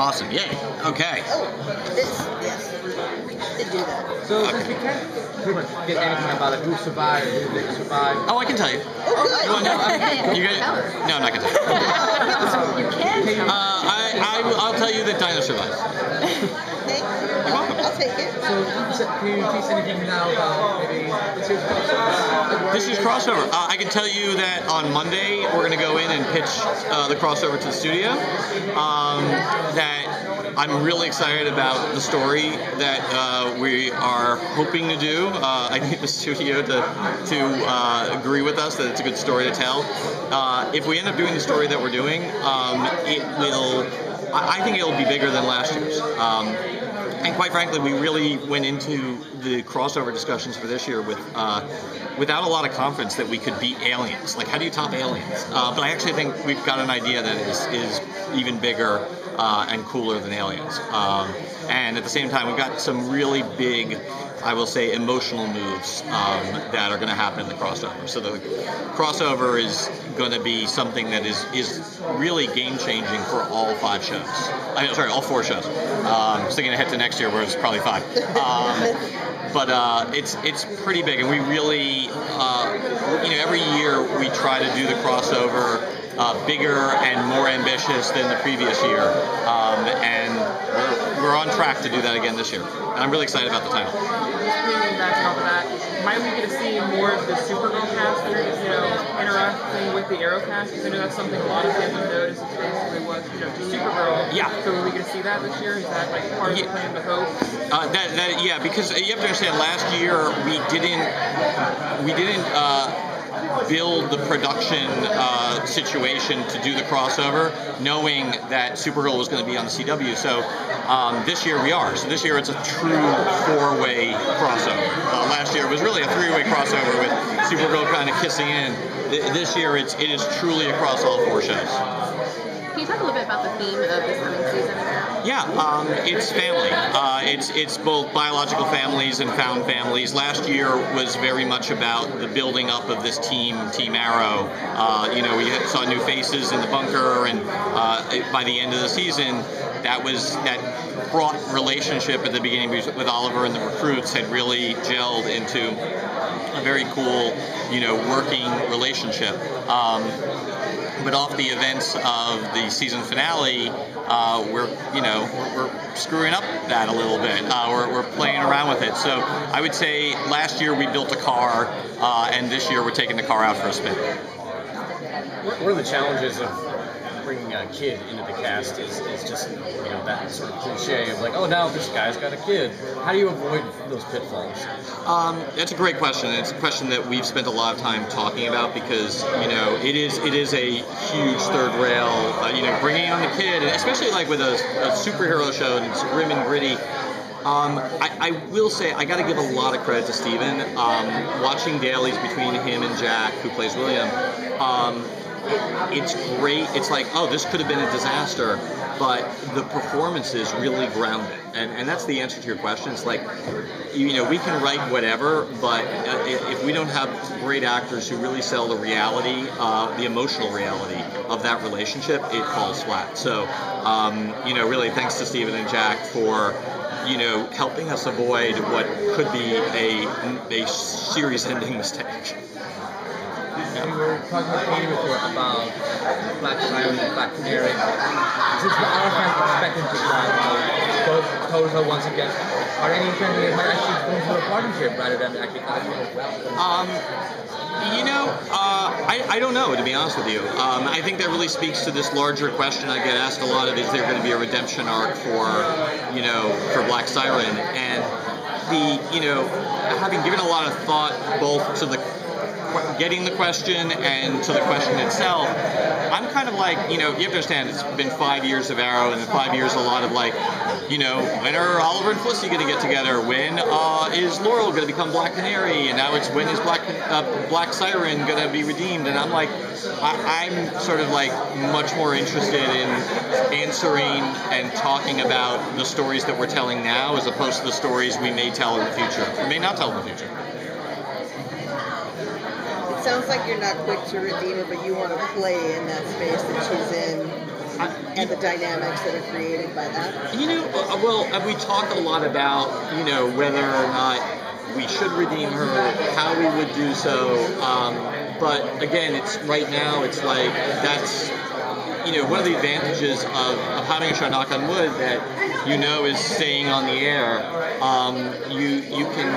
Awesome. Yay. Okay. Yes. Did do that. So since we can't pretty much get anything about who survived, who didn't survive. Oh, I can tell you. Oh, good. You want to know? You no, I'm not going to tell you. You can. I'll tell you that Dinah survives. You're welcome. I'll take it. So can you tease anything now about maybe this year's crossover? This year's crossover. I can tell you that on Monday we're going to go in and pitch the crossover to the studio. That I'm really excited about the story that we are hoping to do. I need the studio to agree with us that it's a good story to tell. If we end up doing the story that we're doing, it will. I think it'll be bigger than last year's. And quite frankly, we really went into the crossover discussions for this year with without a lot of confidence that we could beat Aliens. Like, how do you top Aliens? But I actually think we've got an idea that is even bigger and cooler than Aliens. And at the same time, we've got some really big, I will say, emotional moves that are going to happen in the crossover. So the crossover is going to be something that is really game-changing for all 5 shows. All 4 shows. Thinking ahead to next year, where it's probably 5. But it's pretty big, and we really, every year we try to do the crossover bigger and more ambitious than the previous year, and we're on track to do that again this year. And I'm really excited about the title. Back off of that, might we get to see more of the Supergirl cast, interacting with the Arrow cast? Because I know that's something a lot of fans have noticed. It's basically was, Supergirl. Yeah. So are we going to see that this year? Is that like part of the plan, the hope? Because you have to understand, last year we didn't build the production situation to do the crossover, knowing that Supergirl was going to be on the CW. So this year we are. So this year it's a true 4-way crossover. Last year it was really a 3-way crossover with Supergirl kind of kissing in. This year it is truly across all 4 shows. Can you talk a little bit about the theme of this coming season? Yeah, it's family. It's both biological families and found families. Last year was very much about the building up of this Team Arrow. We saw new faces in the bunker, and by the end of the season, that fraught relationship at the beginning with Oliver and the recruits had really gelled into a very cool, working relationship. But off the events of the season finale, we're screwing up that a little bit. We're playing around with it. So I would say last year we built a car, and this year we're taking the car out for a spin. What are the challenges of bringing a kid into the cast? Is just that sort of cliche of like, oh, now this guy's got a kid. How do you avoid those pitfalls? That's a great question. It's a question that we've spent a lot of time talking about because it is a huge third rail. Bringing on the kid, and especially like with a superhero show and it's grim and gritty. I will say I got to give a lot of credit to Steven. Watching dailies between him and Jack, who plays William. It's great. It's like, oh, this could have been a disaster, but the performance is really grounded. And that's the answer to your question. It's like, we can write whatever, but if we don't have great actors who really sell the reality, the emotional reality of that relationship, it falls flat. So, really thanks to Steven and Jack for helping us avoid what could be a series-ending mistake. We were talking with Katie before about Black Siren and Black Canary. Since our fans expecting to both Toto once again, are there any fans that might actually go for a partnership rather than actually I don't know, to be honest with you. I think that really speaks to this larger question I get asked a lot of, is there going to be a redemption arc for Black Siren? And having given a lot of thought both to getting the question and to the question itself, I'm kind of like, you have to understand, it's been 5 years of Arrow, and in 5 years a lot of like, when are Oliver and Felicity going to get together? When is Laurel going to become Black Canary? And now it's when is Black Siren going to be redeemed? And I'm like, I'm sort of like much more interested in answering and talking about the stories that we're telling now as opposed to the stories we may tell in the future, or may not tell in the future. Sounds like you're not quick to redeem her, but you want to play in that space that she's in. and the dynamics that are created by that? We talked a lot about, whether or not we should redeem her, how we would do so. But again, it's right now, it's like that's, one of the advantages of having a show, knock on wood, that is staying on the air. You can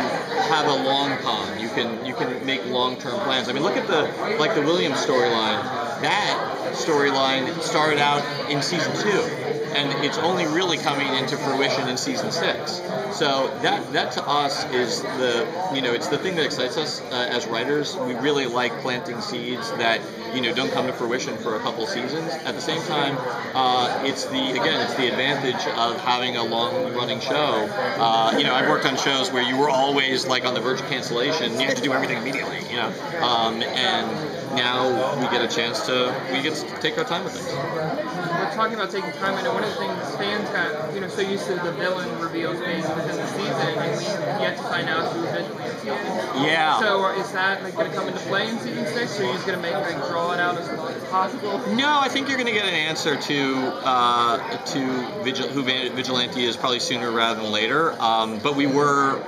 have a long con. You can make long-term plans. I mean, look at the Williams storyline. That storyline started out in season 2, and it's only really coming into fruition in season 6. So that to us is it's the thing that excites us as writers. We really like planting seeds that don't come to fruition for a couple seasons. At the same time, it's the advantage of having a long-running show. I've worked on shows where you were always like on the verge of cancellation. You had to do everything immediately. And now we get a chance to take our time with things. We're talking about taking time. I know one of the things fans got so used to the villain reveals being within the season, and we yet to find out who Vigilante is. Yeah. So is that going to come into play in season 6, or are you just going to draw it out as long as possible? No, I think you're going to get an answer to who Vigilante is probably sooner rather than later. But we were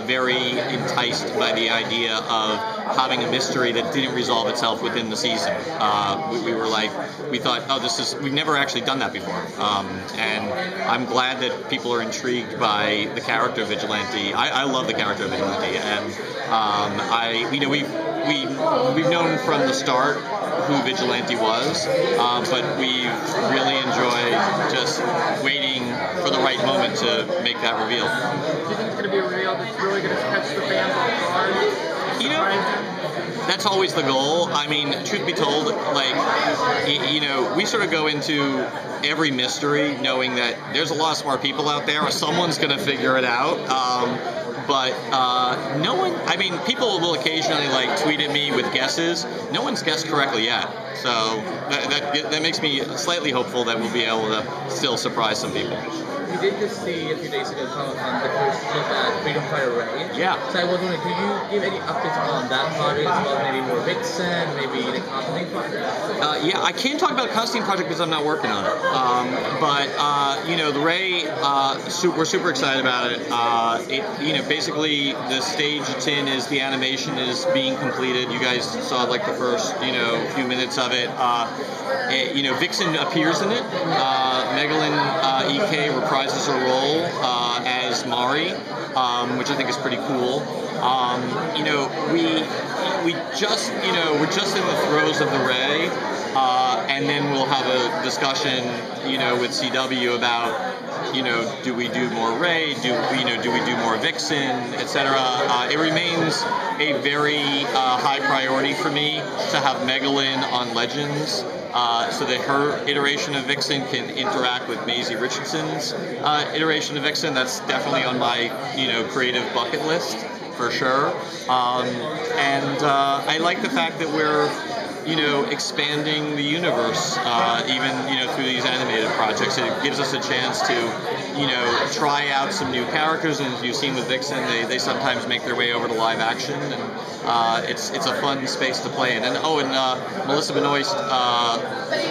very enticed by the idea of having a mystery that didn't resolve itself within the season. We thought, we've never actually done that before. And I'm glad that people are intrigued by the character of Vigilante. I love the character of Vigilante, and we've known from the start who Vigilante was, but we've really enjoyed just waiting for the right moment to make that reveal. Do you think it's going to be a reveal that's really going to catch the fans off guard? That's always the goal. I mean, truth be told, we sort of go into every mystery knowing that there's a lot of smart people out there, or someone's going to figure it out. But no one, people will occasionally tweet at me with guesses. No one's guessed correctly yet. So that makes me slightly hopeful that we'll be able to still surprise some people. We did just see a few days ago the first look at Freedom Fighter Ray. Yeah. So I was wondering, could you give any updates on that project as well? Maybe more Vixen, maybe the Constantine project? I can't talk about the Constantine project because I'm not working on it. The Ray, we're super excited about it. Basically the stage it's in is the animation is being completed. You guys saw the first, few minutes of it. Vixen appears in it. Megalyn EK reprises her role as Mari, which I think is pretty cool. We're just in the throes of the Ray, and then we'll have a discussion, with CW about, do we do more Ray? Do we do more Vixen, etc. It remains a very high priority for me to have Megalyn on Legends, so that her iteration of Vixen can interact with Maisie Richardson's iteration of Vixen. That's definitely on my creative bucket list for sure. I like the fact that we're expanding the universe, even through these animated projects. It gives us a chance to try out some new characters, and as you've seen with Vixen, they sometimes make their way over to live action, and it's a fun space to play in. And Melissa Benoist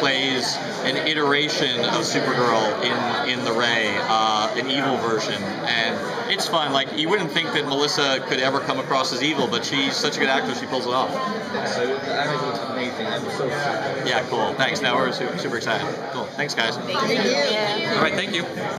plays an iteration of Supergirl in the Ray, an evil version, and it's fun. You wouldn't think that Melissa could ever come across as evil, but she's such a good actor, she pulls it off. So the animation looks amazing. I'm so excited. Yeah, cool. Thanks. Now we're super excited. Cool. Thanks, guys. Thank you. All right, thank you.